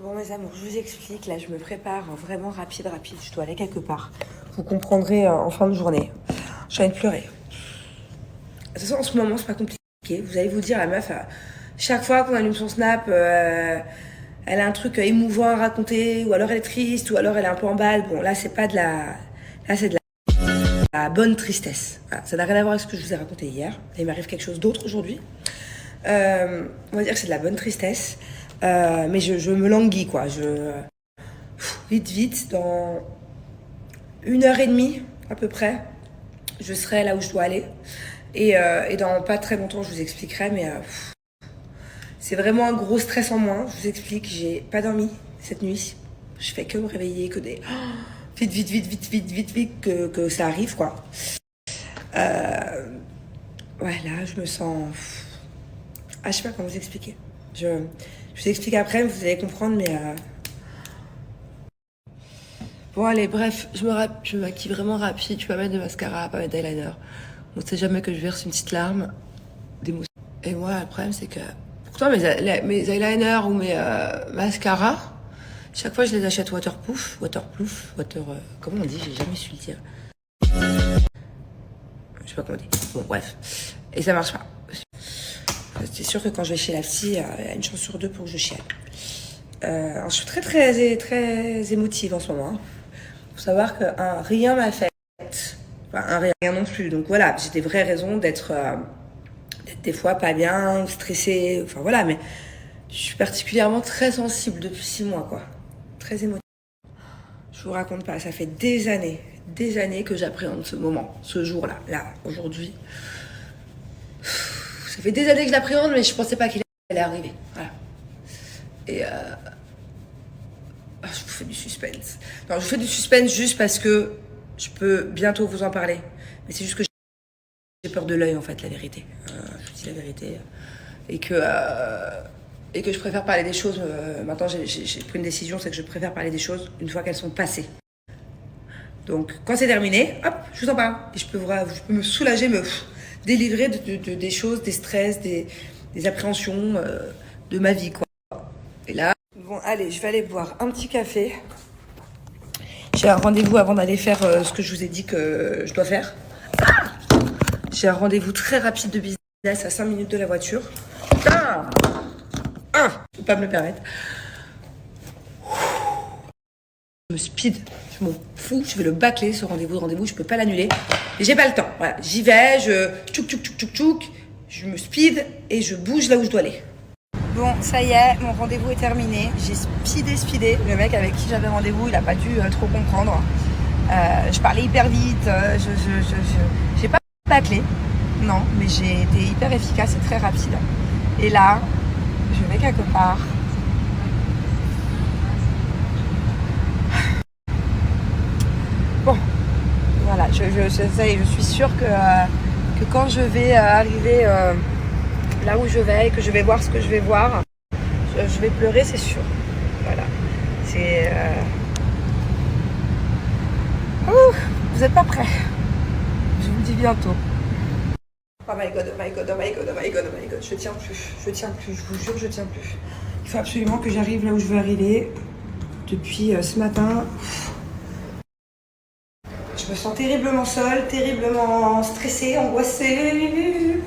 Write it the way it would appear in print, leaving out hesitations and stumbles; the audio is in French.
Bon mes amours, je vous explique, là je me prépare vraiment rapide, je dois aller quelque part. Vous comprendrez en fin de journée. J'ai envie de pleurer. De toute façon en ce moment c'est pas compliqué, vous allez vous dire la meuf, chaque fois qu'on allume son snap, elle a un truc émouvant à raconter, ou alors elle est triste, ou alors elle est un peu en balle. Bon là c'est pas de la... Là c'est de la bonne tristesse. Voilà, ça n'a rien à voir avec ce que je vous ai raconté hier. Il m'arrive quelque chose d'autre aujourd'hui. On va dire que c'est de la bonne tristesse. Mais je me languis quoi. Vite, dans 1h30 à peu près, je serai là où je dois aller. Et dans pas très longtemps, je vous expliquerai. Mais c'est vraiment un gros stress en moins. Je vous explique, j'ai pas dormi cette nuit. Je fais que me réveiller, que des vite que ça arrive quoi. Ouais, là, je me sens. Je sais pas comment vous expliquer. Je vous explique après, vous allez comprendre, mais... Bon, allez, bref, je me maquille vraiment rapide. Je peux pas mettre de mascara, pas mettre d'eyeliner. On sait jamais que je verse une petite larme d'émotion. Et moi, le problème, c'est que... Pourtant, mes eyeliners ou mes mascaras, chaque fois, je les achète waterproof, comment on dit? J'ai jamais su le dire. Je sais pas comment on dit. Bon, bref. Et ça marche pas. C'est sûr que quand je vais chez la psy, il y a une chance sur deux pour que je chiale. Alors je suis très émotive en ce moment. Faut savoir que rien m'a fait. Enfin, rien non plus. Donc voilà, j'ai des vraies raisons d'être des fois pas bien, stressée. Enfin voilà, mais je suis particulièrement très sensible depuis 6 mois, quoi. Très émotive. Je vous raconte pas, ça fait des années que j'appréhende ce moment, ce jour-là, aujourd'hui. Ça fait des années que je l'appréhende, mais je pensais pas qu'il allait arriver. Voilà. Et je vous fais du suspense. Non, je vous fais du suspense juste parce que je peux bientôt vous en parler. Mais c'est juste que j'ai peur de l'œil, en fait, la vérité. Je vous dis la vérité. Et que je préfère parler des choses. Maintenant, j'ai pris une décision, c'est que je préfère parler des choses une fois qu'elles sont passées. Donc, quand c'est terminé, hop, je vous en parle. Et je peux me soulager, me délivrer des choses, des stress, des appréhensions de ma vie, quoi. Et là, bon, allez, je vais aller boire un petit café. J'ai un rendez-vous avant d'aller faire ce que je vous ai dit que je dois faire. J'ai un rendez-vous très rapide de business à 5 minutes de la voiture. Je peux pas me le permettre. Je me speed, je m'en fous, je vais le bâcler ce rendez-vous, je peux pas l'annuler. Et j'ai pas le temps. Voilà, j'y vais, je me speed et je bouge là où je dois aller. Bon, ça y est, mon rendez-vous est terminé. J'ai speedé. Le mec avec qui j'avais rendez-vous, il a pas dû trop comprendre. Je parlais hyper vite, j'ai pas bâclé, non, mais j'ai été hyper efficace et très rapide. Et là, je vais quelque part. Bon, voilà, je suis sûre que quand je vais arriver là où je vais et que je vais voir ce que je vais voir, je vais pleurer, c'est sûr. Voilà, c'est... vous êtes pas prêts. Je vous le dis bientôt. Oh my god, je tiens plus, je vous jure, je tiens plus. Il faut absolument que j'arrive là où je veux arriver. Depuis ce matin... Je me sens terriblement seule, terriblement stressée, angoissée.